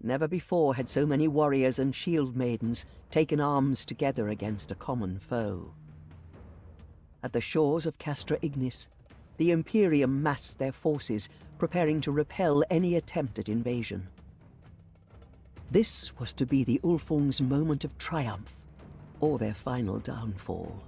Never before had so many warriors and shield maidens taken arms together against a common foe. At the shores of Castra Ignis, the Imperium massed their forces, preparing to repel any attempt at invasion. This was to be the Ulfung's moment of triumph, or their final downfall.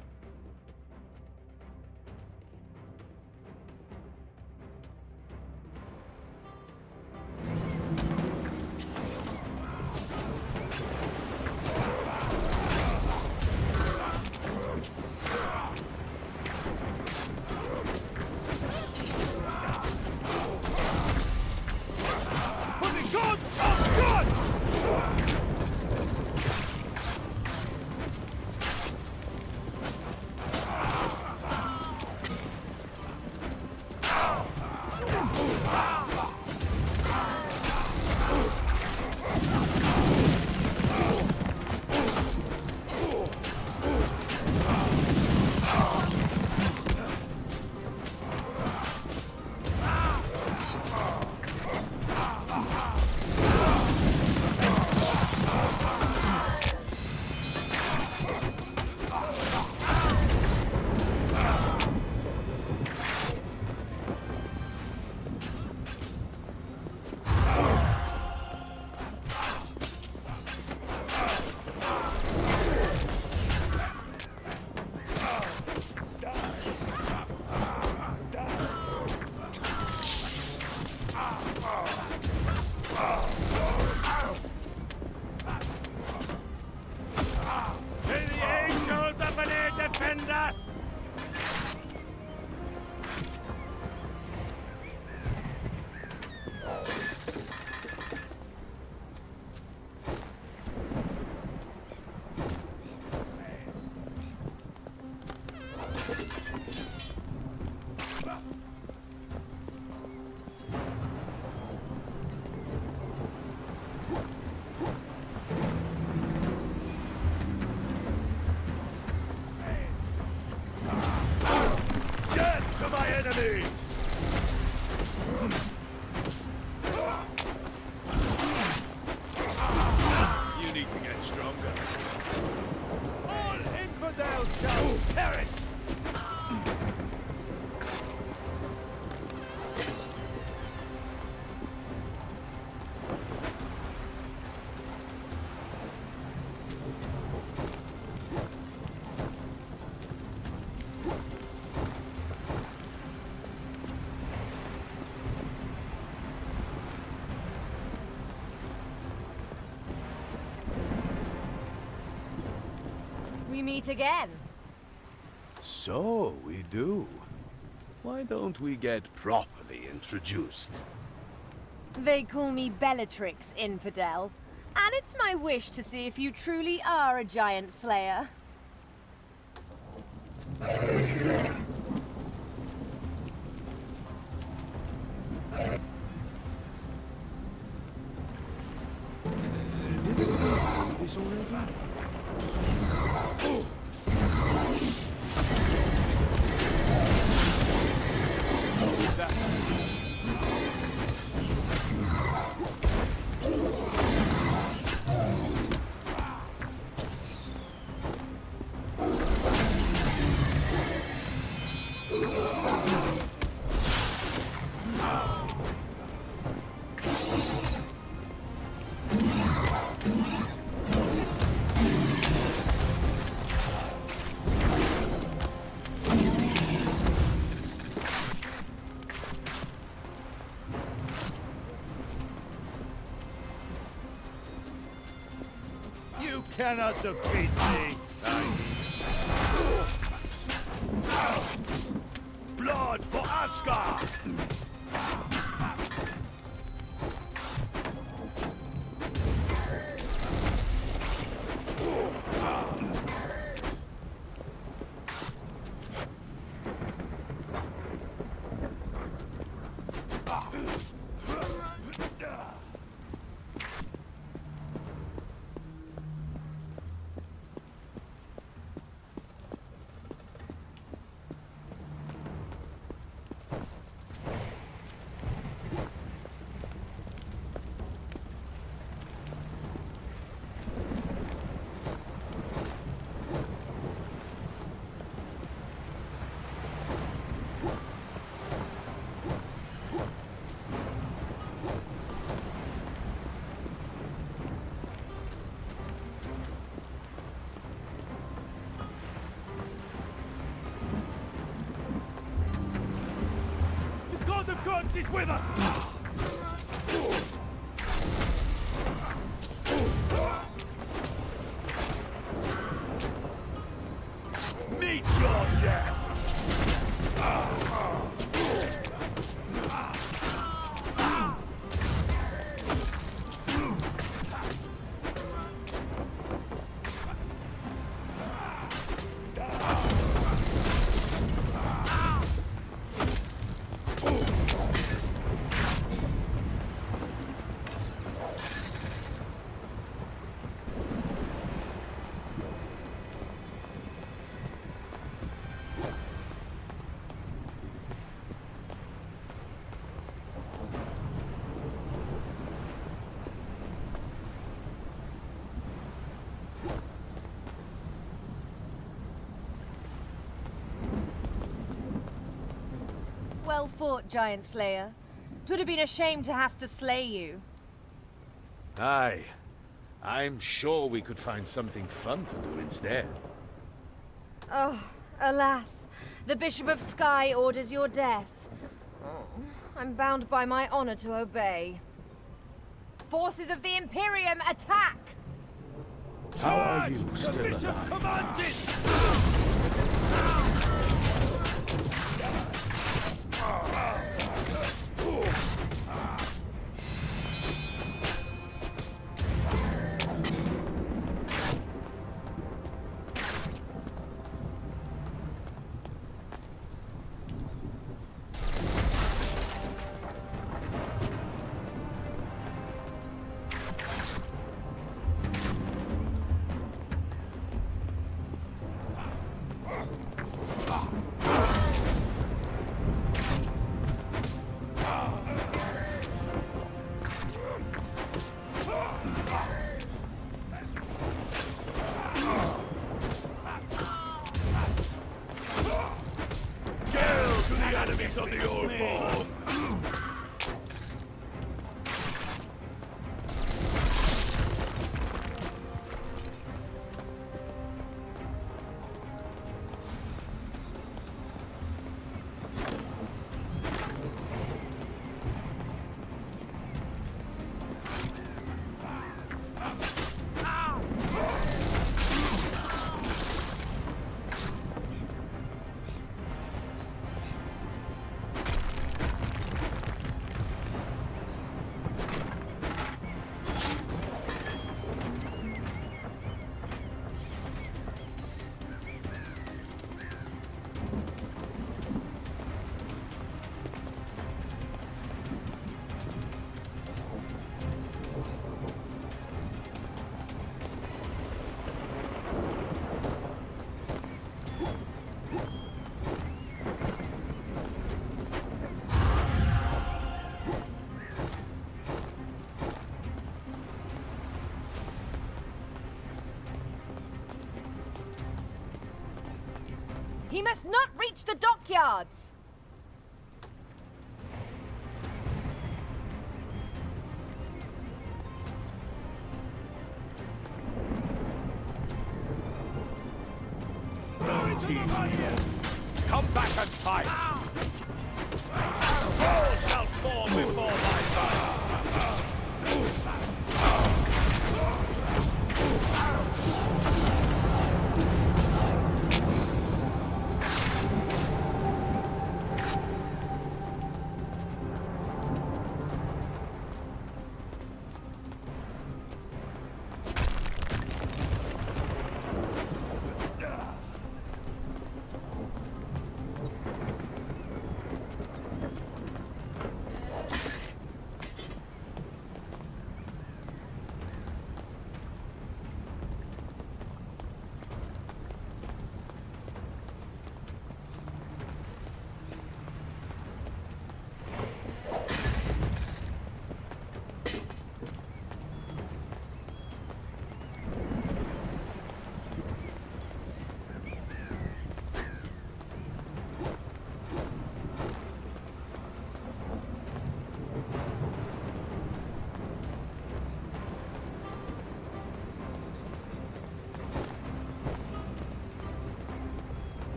You need to get stronger. All infidels shall perish! We meet again. So we do. Why don't we get properly introduced? They call me Bellatrix, infidel. And it's my wish to see if you truly are a giant slayer. This already? You cannot defeat me! Blood for Asgard! is with us! Meet your death! Well fought, Giant Slayer. 'Twould have been a shame to have to slay you. Aye. I'm sure we could find something fun to do instead. Oh, alas. The Bishop of Sky orders your death. Oh, I'm bound by my honor to obey. Forces of the Imperium, attack! How are you still alive? The Bishop commands it! Enemies of the Ulfung! He must not reach the dockyards! Come back and fight! All shall fall before my fire!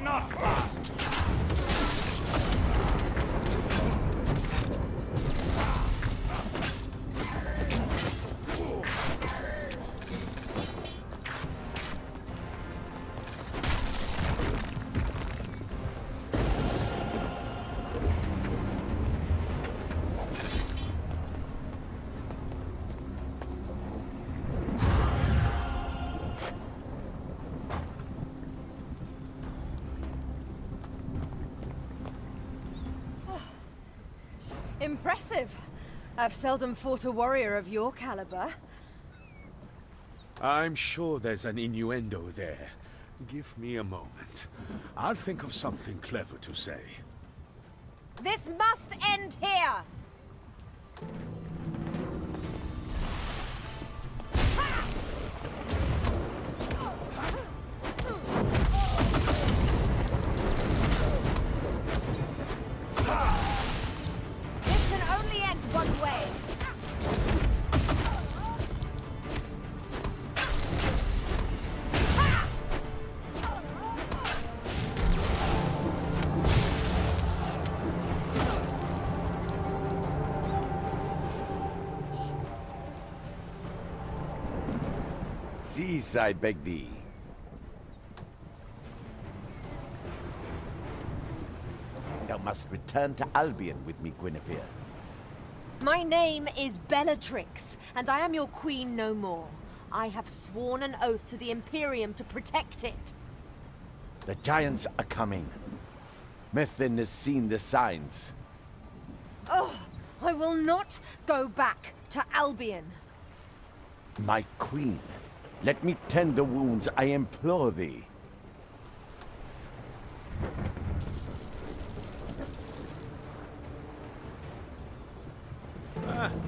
not pass! Impressive. I've seldom fought a warrior of your caliber. I'm sure there's an innuendo there. Give me a moment. I'll think of something clever to say. This must end here! This can only end one way. Cease, I beg thee. Thou must return to Albion with me, Guinevere. My name is Bellatrix, and I am your queen no more. I have sworn an oath to the Imperium to protect it. The giants are coming. Methin has seen the signs. Oh, I will not go back to Albion. My queen, let me tend the wounds, I implore thee.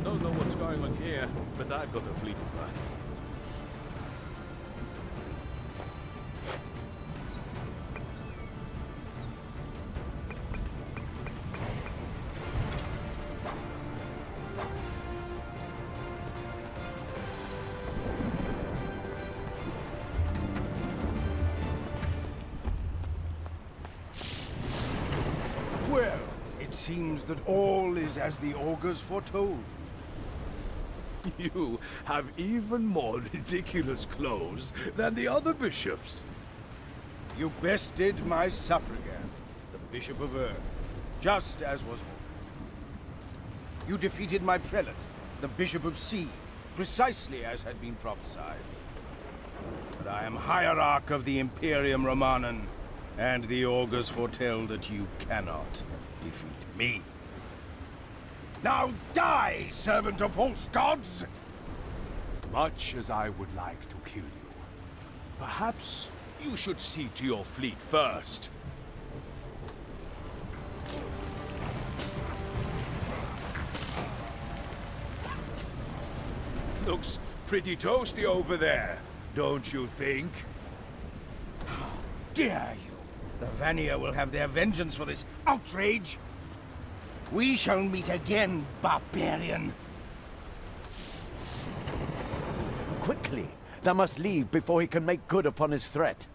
Don't know what's going on here, but I've got a fleet of mine. Well, it seems that all is as the augurs foretold. You have even more ridiculous clothes than the other bishops. You bested my suffragan, the Bishop of Earth, just as was ordered. You defeated my prelate, the Bishop of Sea, precisely as had been prophesied. But I am hierarch of the Imperium Romanum, and the augurs foretell that you cannot defeat me. Now die, servant of false gods! Much as I would like to kill you, perhaps you should see to your fleet first. Looks pretty toasty over there, don't you think? How dare you! The Vanir will have their vengeance for this outrage! We shall meet again, barbarian! Quickly! Thou must leave before he can make good upon his threat.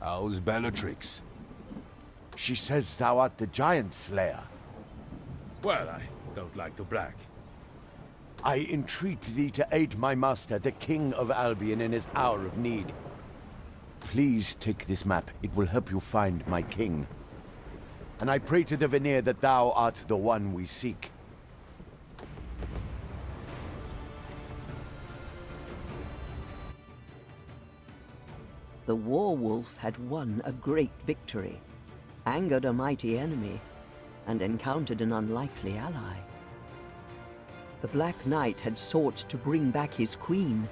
How's Bellatrix? She says thou art the giant slayer. Well, I don't like to brag. I entreat thee to aid my master, the King of Albion, in his hour of need. Please take this map. It will help you find my king. And I pray to the Vanir that thou art the one we seek. The war-wolf had won a great victory, angered a mighty enemy, and encountered an unlikely ally. The Black Knight had sought to bring back his queen,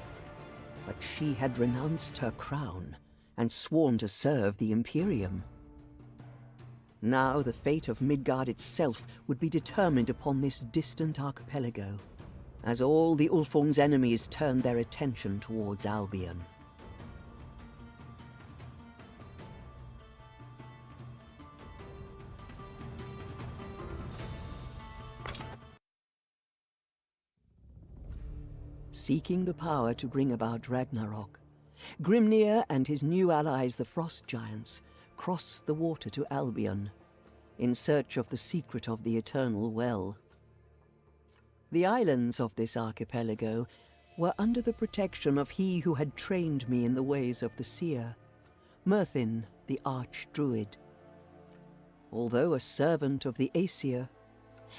but she had renounced her crown and sworn to serve the Imperium. Now the fate of Midgard itself would be determined upon this distant archipelago, as all the Ulfung's enemies turned their attention towards Albion. Seeking the power to bring about Ragnarok, Grimnir and his new allies, the Frost Giants, cross the water to Albion, in search of the secret of the Eternal Well. The islands of this archipelago were under the protection of he who had trained me in the ways of the seer, Merthin, the arch-druid. Although a servant of the Aesir,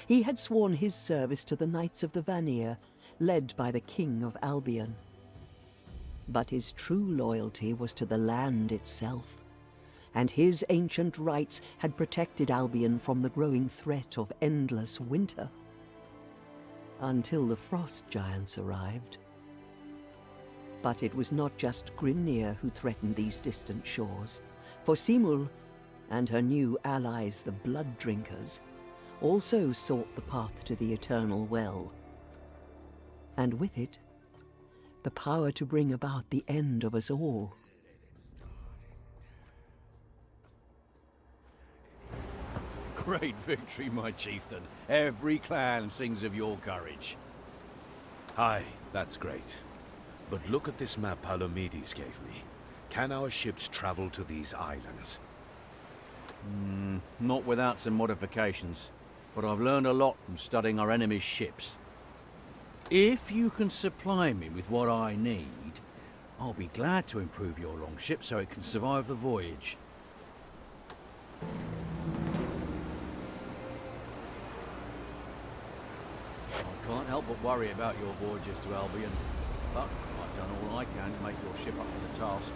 he had sworn his service to the Knights of the Vanir, led by the King of Albion. But his true loyalty was to the land itself, and his ancient rights had protected Albion from the growing threat of endless winter. Until the frost giants arrived. But it was not just Grimnir who threatened these distant shores, for Simul and her new allies, the Blood Drinkers, also sought the path to the Eternal Well. And with it, the power to bring about the end of us all. Great victory, my chieftain. Every clan sings of your courage. Aye, that's great. But look at this map Palomedes gave me. Can our ships travel to these islands? Not without some modifications, but I've learned a lot from studying our enemy's ships. If you can supply me with what I need, I'll be glad to improve your longship so it can survive the voyage. I can't help but worry about your voyages to Albion, but I've done all I can to make your ship up to the task.